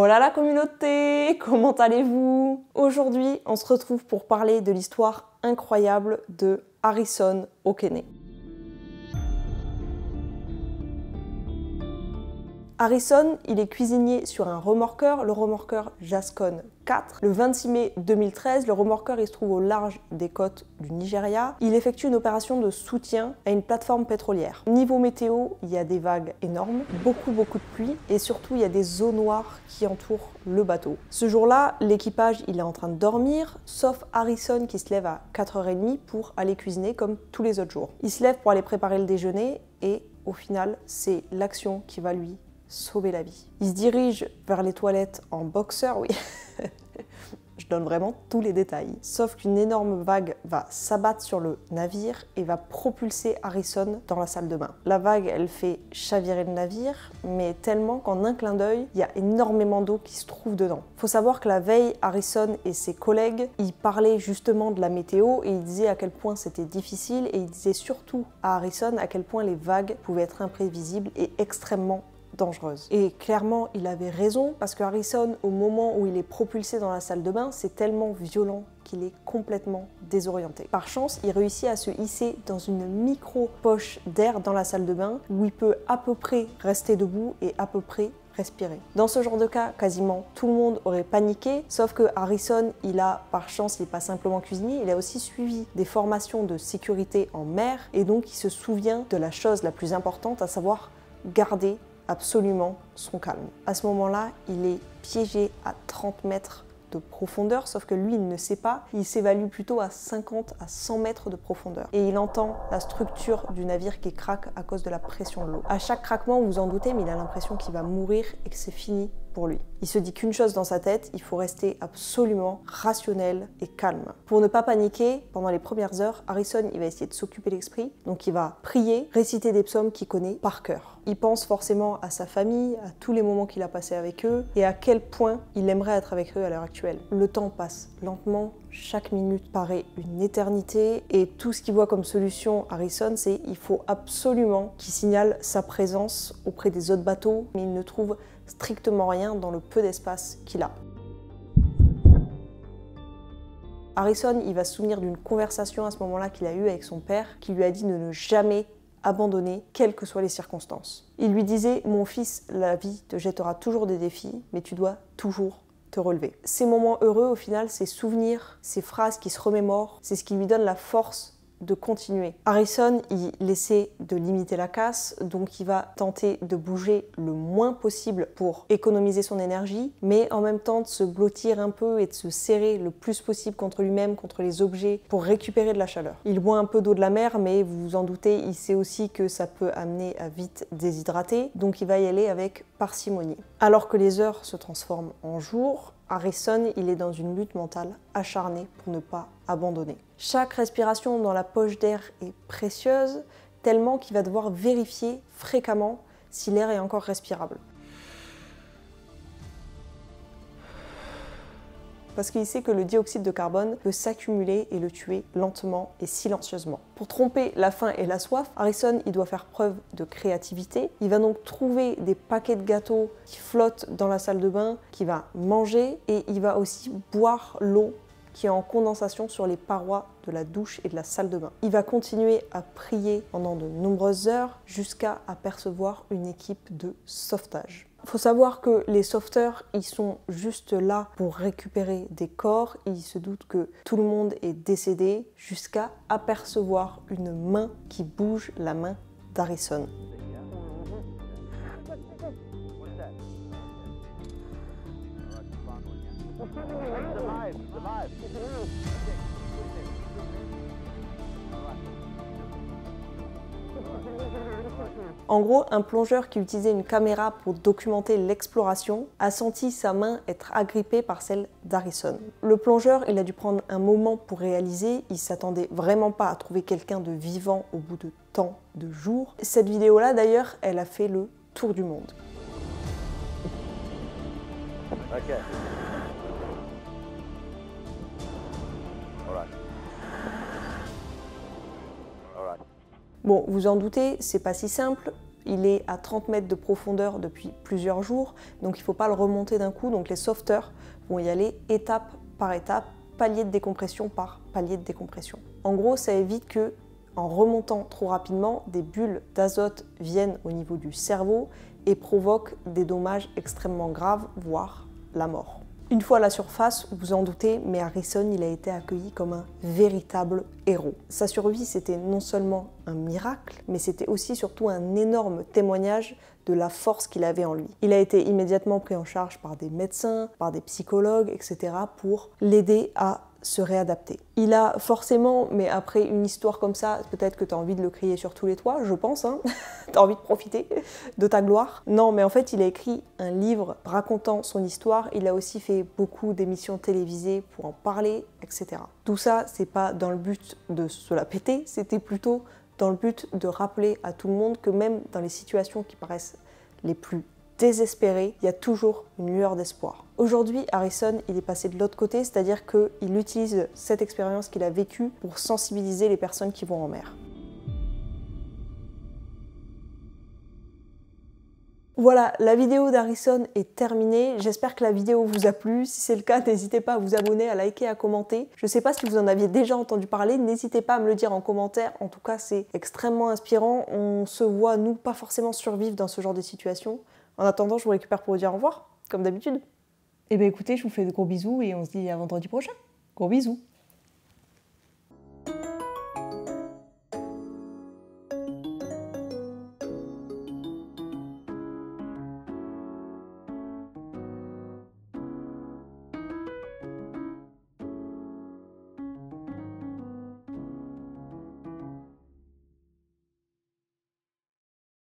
Oh là la communauté, comment allez-vous? Aujourd'hui, on se retrouve pour parler de l'histoire incroyable de Harrison Okene. Harrison, il est cuisinier sur un remorqueur, le remorqueur Jascon 4. Le 26 mai 2013, le remorqueur il se trouve au large des côtes du Nigeria. Il effectue une opération de soutien à une plateforme pétrolière. Niveau météo, il y a des vagues énormes, beaucoup de pluie et surtout il y a des eaux noires qui entourent le bateau. Ce jour-là, l'équipage il est en train de dormir, sauf Harrison qui se lève à 4h30 pour aller cuisiner comme tous les autres jours. Il se lève pour aller préparer le déjeuner et au final, c'est l'action qui va lui sauver la vie. Il se dirige vers les toilettes en boxeur, oui. Je donne vraiment tous les détails. Sauf qu'une énorme vague va s'abattre sur le navire et va propulser Harrison dans la salle de bain. La vague, elle fait chavirer le navire, mais tellement qu'en un clin d'œil, il y a énormément d'eau qui se trouve dedans. Faut savoir que la veille, Harrison et ses collègues, ils parlaient justement de la météo et ils disaient à quel point c'était difficile et ils disaient surtout à Harrison à quel point les vagues pouvaient être imprévisibles et extrêmement dangereuse. Et clairement, il avait raison parce que Harrison, au moment où il est propulsé dans la salle de bain, c'est tellement violent qu'il est complètement désorienté. Par chance, il réussit à se hisser dans une micro-poche d'air dans la salle de bain où il peut à peu près rester debout et à peu près respirer. Dans ce genre de cas, quasiment tout le monde aurait paniqué, sauf que Harrison, il a, par chance, il n'est pas simplement cuisinier, il a aussi suivi des formations de sécurité en mer et donc il se souvient de la chose la plus importante, à savoir garder absolument son calme. À ce moment-là, il est piégé à 30 mètres de profondeur, sauf que lui, il ne sait pas, il s'évalue plutôt à 50 à 100 mètres de profondeur. Et il entend la structure du navire qui craque à cause de la pression de l'eau. À chaque craquement, vous vous en doutez, mais il a l'impression qu'il va mourir et que c'est fini pour lui. Il se dit qu'une chose dans sa tête, il faut rester absolument rationnel et calme. Pour ne pas paniquer, pendant les premières heures, Harrison, il va essayer de s'occuper l'esprit, donc il va prier, réciter des psaumes qu'il connaît par cœur. Il pense forcément à sa famille, à tous les moments qu'il a passés avec eux et à quel point il aimerait être avec eux à l'heure actuelle. Le temps passe lentement, chaque minute paraît une éternité et tout ce qu'il voit comme solution, Harrison, c'est il faut absolument qu'il signale sa présence auprès des autres bateaux, mais il ne trouve strictement rien dans le peu d'espace qu'il a. Harrison, il va se souvenir d'une conversation à ce moment-là qu'il a eue avec son père, qui lui a dit de ne jamais abandonner, quelles que soient les circonstances. Il lui disait « Mon fils, la vie te jettera toujours des défis, mais tu dois toujours te relever. » Ces moments heureux, au final, ces souvenirs, ces phrases qui se remémorent, c'est ce qui lui donne la force de continuer. Harrison, il essaie de limiter la casse, donc il va tenter de bouger le moins possible pour économiser son énergie, mais en même temps de se blottir un peu et de se serrer le plus possible contre lui-même, contre les objets, pour récupérer de la chaleur. Il boit un peu d'eau de la mer, mais vous vous en doutez, il sait aussi que ça peut amener à vite déshydrater, donc il va y aller avec parcimonie. Alors que les heures se transforment en jours, Harrison, il est dans une lutte mentale acharnée pour ne pas abandonner. Chaque respiration dans la poche d'air est précieuse, tellement qu'il va devoir vérifier fréquemment si l'air est encore respirable. Parce qu'il sait que le dioxyde de carbone peut s'accumuler et le tuer lentement et silencieusement. Pour tromper la faim et la soif, Harrison il doit faire preuve de créativité. Il va donc trouver des paquets de gâteaux qui flottent dans la salle de bain, qu'il va manger et il va aussi boire l'eau qui est en condensation sur les parois de la douche et de la salle de bain. Il va continuer à prier pendant de nombreuses heures jusqu'à apercevoir une équipe de sauvetage. Il faut savoir que les sauveteurs, ils sont juste là pour récupérer des corps. Ils se doutent que tout le monde est décédé jusqu'à apercevoir une main qui bouge, la main d'Harrison. En gros, un plongeur qui utilisait une caméra pour documenter l'exploration a senti sa main être agrippée par celle d'Harrison. Le plongeur, il a dû prendre un moment pour réaliser, il s'attendait vraiment pas à trouver quelqu'un de vivant au bout de tant de jours. Cette vidéo-là, d'ailleurs, elle a fait le tour du monde. Okay. All right. Bon, vous en doutez, c'est pas si simple. Il est à 30 mètres de profondeur depuis plusieurs jours, donc il ne faut pas le remonter d'un coup. Donc les sauveteurs vont y aller étape par étape, palier de décompression par palier de décompression. En gros, ça évite que, en remontant trop rapidement, des bulles d'azote viennent au niveau du cerveau et provoquent des dommages extrêmement graves, voire la mort. Une fois à la surface, vous vous en doutez, mais Harrison, il a été accueilli comme un véritable héros. Sa survie, c'était non seulement un miracle, mais c'était aussi surtout un énorme témoignage de la force qu'il avait en lui. Il a été immédiatement pris en charge par des médecins, par des psychologues, etc. pour l'aider à se réadapter. Il a forcément, mais après une histoire comme ça, peut-être que tu as envie de le crier sur tous les toits, je pense, hein. Tu as envie de profiter de ta gloire. Non, mais en fait, il a écrit un livre racontant son histoire. Il a aussi fait beaucoup d'émissions télévisées pour en parler, etc. Tout ça, c'est pas dans le but de se la péter, c'était plutôt dans le but de rappeler à tout le monde que même dans les situations qui paraissent les plus désespéré, il y a toujours une lueur d'espoir. Aujourd'hui, Harrison, il est passé de l'autre côté, c'est-à-dire qu'il utilise cette expérience qu'il a vécue pour sensibiliser les personnes qui vont en mer. Voilà, la vidéo d'Harrison est terminée. J'espère que la vidéo vous a plu. Si c'est le cas, n'hésitez pas à vous abonner, à liker, à commenter. Je ne sais pas si vous en aviez déjà entendu parler, n'hésitez pas à me le dire en commentaire. En tout cas, c'est extrêmement inspirant. On se voit, nous, pas forcément survivre dans ce genre de situation. En attendant, je vous récupère pour vous dire au revoir, comme d'habitude. Eh bien écoutez, je vous fais de gros bisous et on se dit à vendredi prochain. Gros bisous.